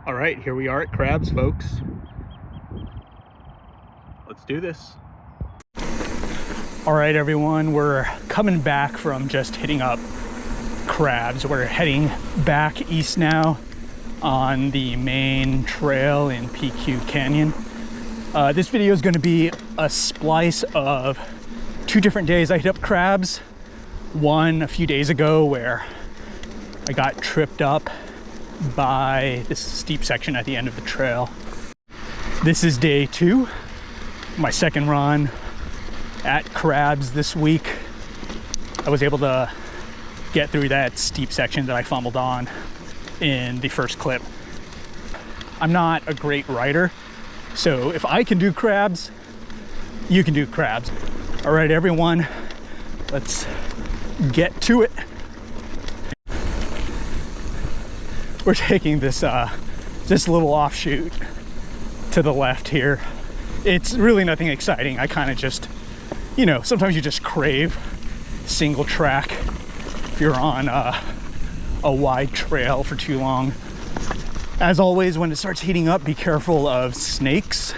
All right, here we are at crabs, folks. Let's do this. All right, everyone, we're coming back from just hitting up crabs. We're heading back east now on the main trail in PQ Canyon. This video is going to be a splice of 2 different days I hit up crabs. One a few days ago where I got tripped up by this steep section at the end of the trail. This is day 2, my second run at crabs this week. I was able to get through that steep section that I fumbled on in the first clip. I'm not a great rider, so if I can do crabs, you can do crabs. All right, everyone, let's get to it. We're taking this little offshoot to the left here. It's really nothing exciting. I kind of just, you know, sometimes you just crave single track if you're on a wide trail for too long. As always, when it starts heating up, be careful of snakes.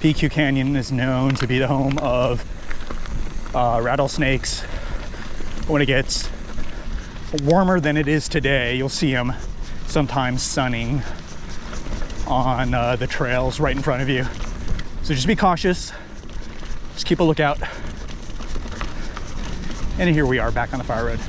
PQ Canyon is known to be the home of rattlesnakes. When it gets warmer than it is today, you'll see them sometimes sunning on the trails right in front of you. So just be cautious, just keep a lookout. And here we are back on the fire road.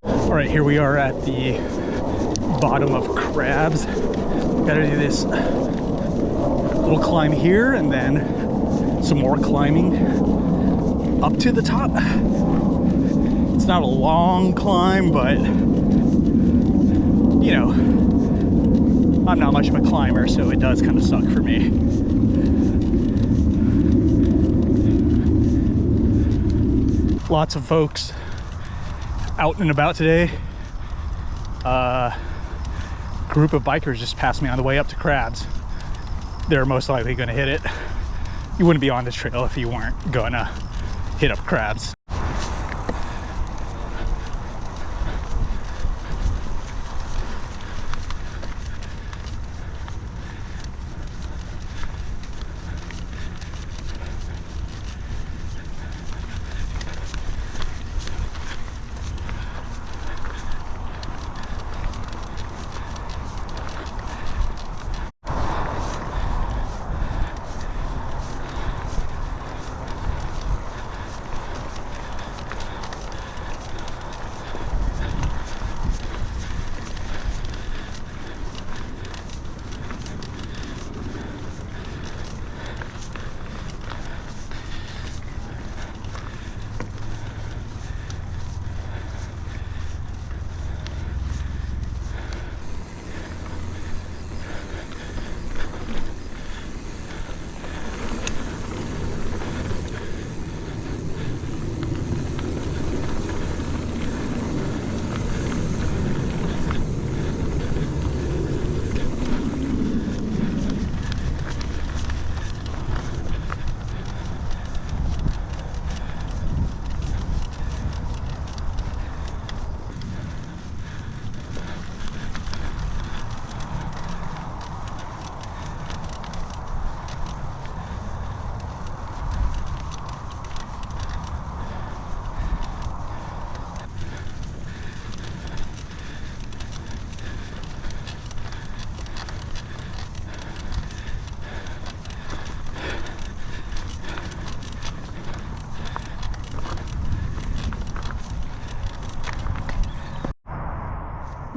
All right, here we are at the bottom of crabs. Gotta do this little climb here and then some more climbing up to the top. It's not a long climb, but you know, I'm not much of a climber, so it does kind of suck for me. Lots of folks out and about today. Group of bikers just passed me on the way up to crabs. They're most likely going to hit it. You wouldn't be on this trail if you weren't going to hit up crabs.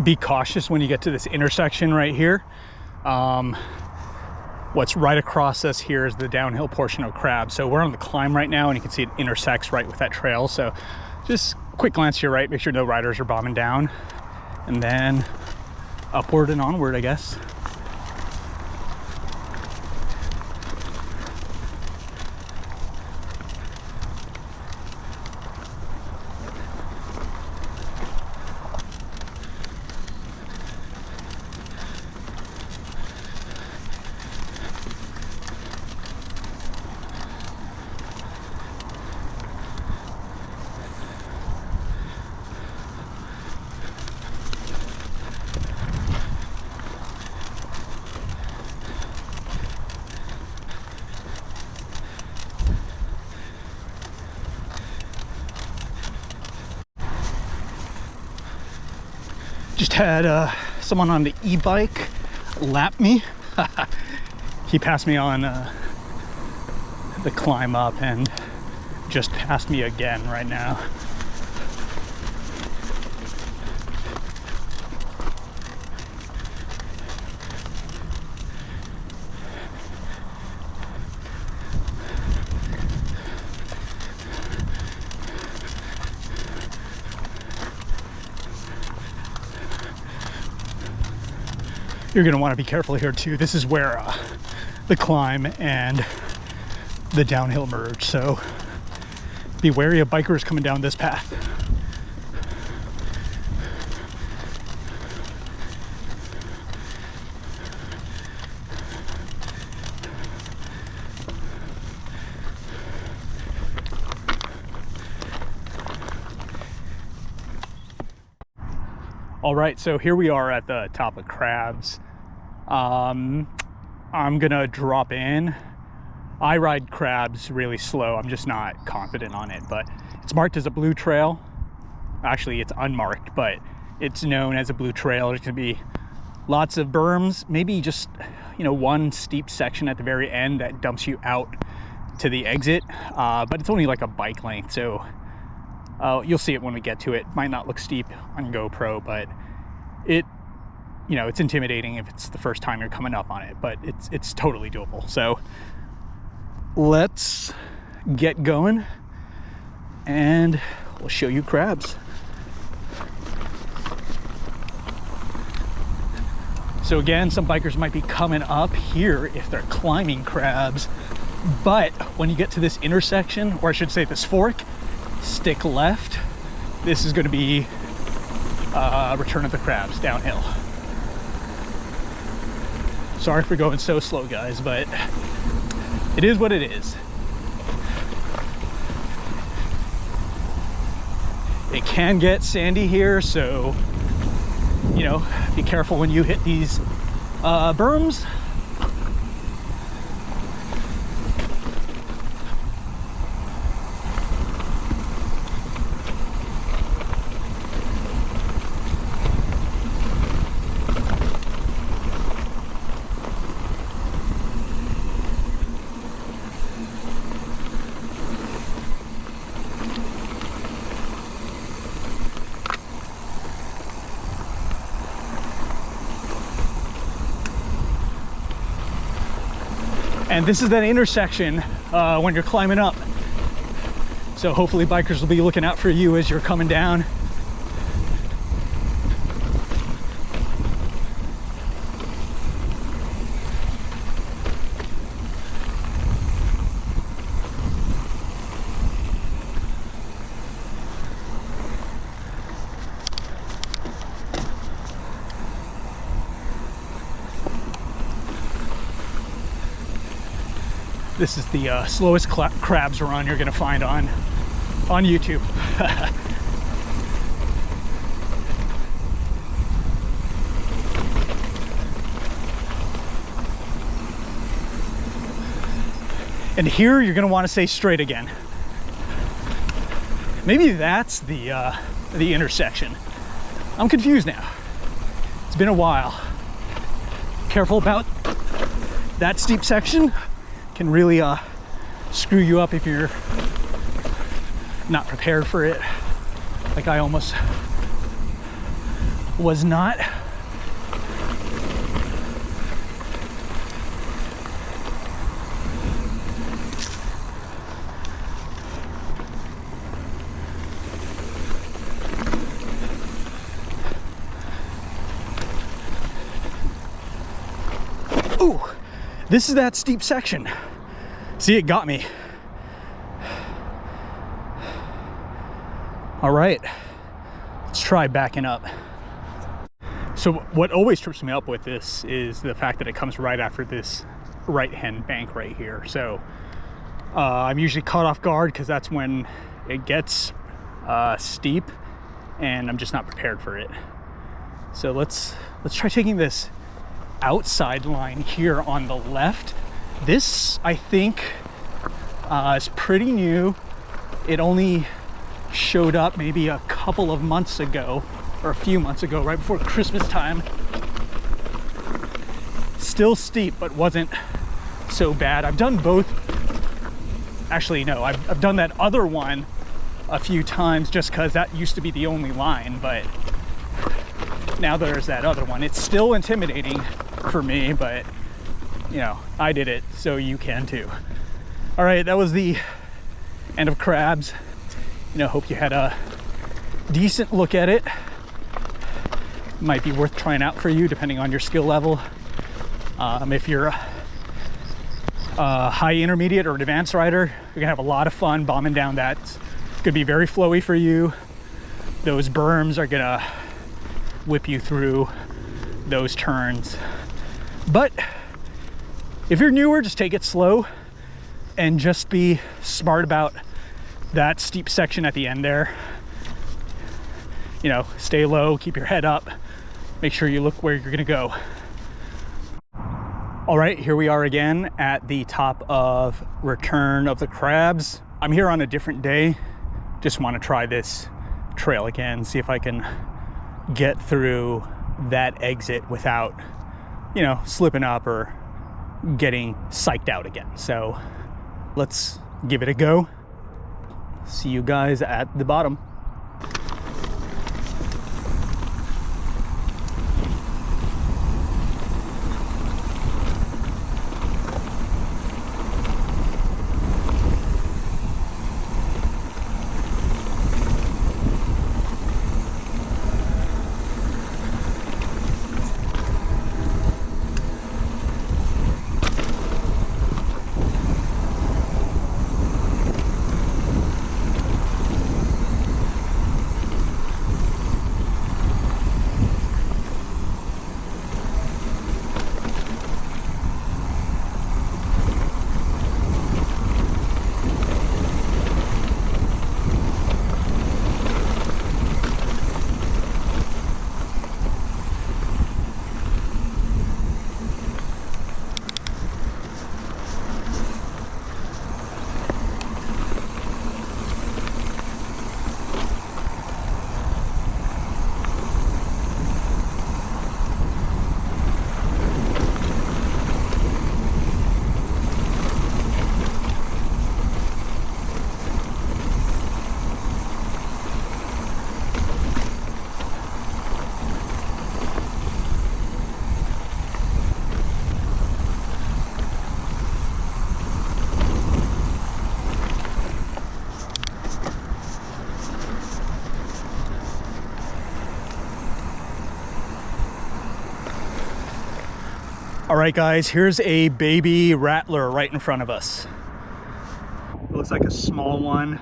be cautious when you get to this intersection right here. What's right across us here is the downhill portion of Crab. So we're on the climb right now, and you can see it intersects right with that trail. So just quick glance to your right, make sure no riders are bombing down, and then upward and onward, I guess. Just had someone on the e-bike lap me. He passed me on the climb up and just passed me again right now. You're going to want to be careful here too. This is where the climb and the downhill merge, so be wary of bikers coming down this path. All right, so here we are at the top of Crabs. I'm gonna drop in. I ride Crabs really slow. I'm just not confident on it, but it's marked as a blue trail. Actually, it's unmarked, but it's known as a blue trail. There's gonna be lots of berms, maybe just, you know, one steep section at the very end that dumps you out to the exit, but it's only like a bike length, so you'll see it when we get to it. Might not look steep on GoPro, but you know, it's intimidating if it's the first time you're coming up on it, but it's totally doable. So let's get going and we'll show you Crabs. So again, some bikers might be coming up here if they're climbing Crabs, but when you get to this intersection, or I should say this fork, stick left. This is going to be Return of the Crabs downhill. Sorry for going so slow, guys, but it is what it is. It can get sandy here, so, you know, be careful when you hit these berms. And this is that intersection when you're climbing up. So hopefully bikers will be looking out for you as you're coming down. This is the slowest Crabs run you're gonna find on YouTube. And here you're gonna want to stay straight again. Maybe that's the intersection. I'm confused now. It's been a while. Careful about that steep section. Can really screw you up if you're not prepared for it, like I almost was not. Ooh, this is that steep section. See, it got me. All right, let's try backing up. So what always trips me up with this is the fact that it comes right after this right-hand bank right here. So I'm usually caught off guard because that's when it gets steep and I'm just not prepared for it. So let's try taking this outside line here on the left. This, I think, is pretty new. It only showed up maybe a couple of months ago, or a few months ago, right before Christmas time. Still steep, but wasn't so bad. I've done both. Actually, no, I've done that other one a few times just because that used to be the only line, but now there's that other one. It's still intimidating for me, but you know, I did it, so you can too. All right, that was the end of crabs. You know, hope you had a decent look at it. Might be worth trying out for you depending on your skill level. If you're a high intermediate or an advanced rider, you're gonna have a lot of fun bombing down that. It's gonna be very flowy for you. Those berms are gonna whip you through those turns. But if you're newer, just take it slow and just be smart about that steep section at the end there. You know, stay low, keep your head up, make sure you look where you're gonna go. All right, here we are again at the top of Return of the Crabs. I'm here on a different day. Just want to try this trail again, see if I can get through that exit without, you know, slipping up or getting psyched out again. So let's give it a go. See you guys at the bottom. All right, guys, here's a baby rattler right in front of us. It looks like a small one.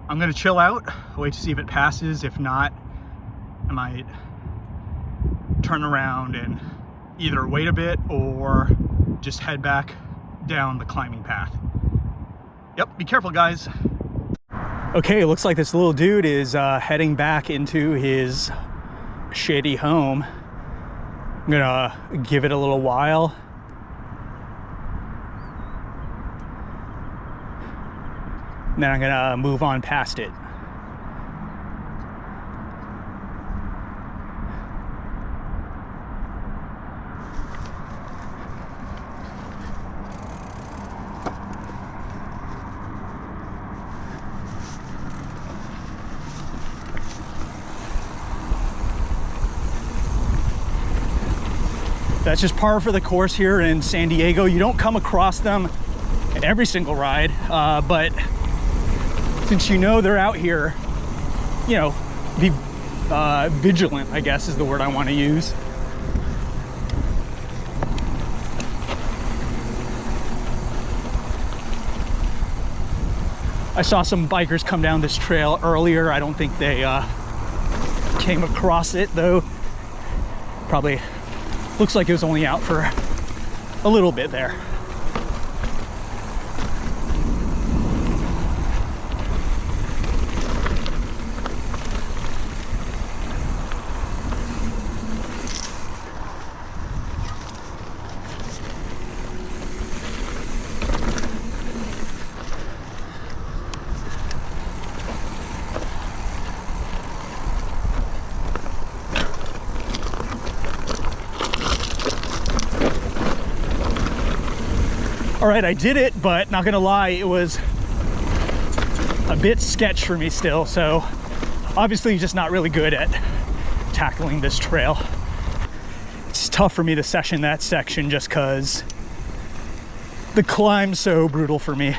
I'm gonna chill out, wait to see if it passes. If not, I might turn around and either wait a bit or just head back down the climbing path. Yep, be careful, guys. Okay, it looks like this little dude is heading back into his shady home. I'm gonna give it a little while. And then I'm gonna move on past it. That's just par for the course here in San Diego. You don't come across them at every single ride, but since you know they're out here, you know, be vigilant, I guess is the word I want to use. I saw some bikers come down this trail earlier. I don't think they came across it though. Probably looks like it was only out for a little bit there. All right, I did it, but not gonna lie, it was a bit sketch for me still. So obviously just not really good at tackling this trail. It's tough for me to session that section just because the climb's so brutal for me.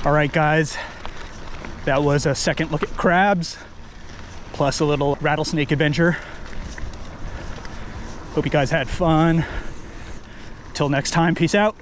All right, guys, that was a second look at crabs, plus a little rattlesnake adventure. Hope you guys had fun. Till next time, peace out.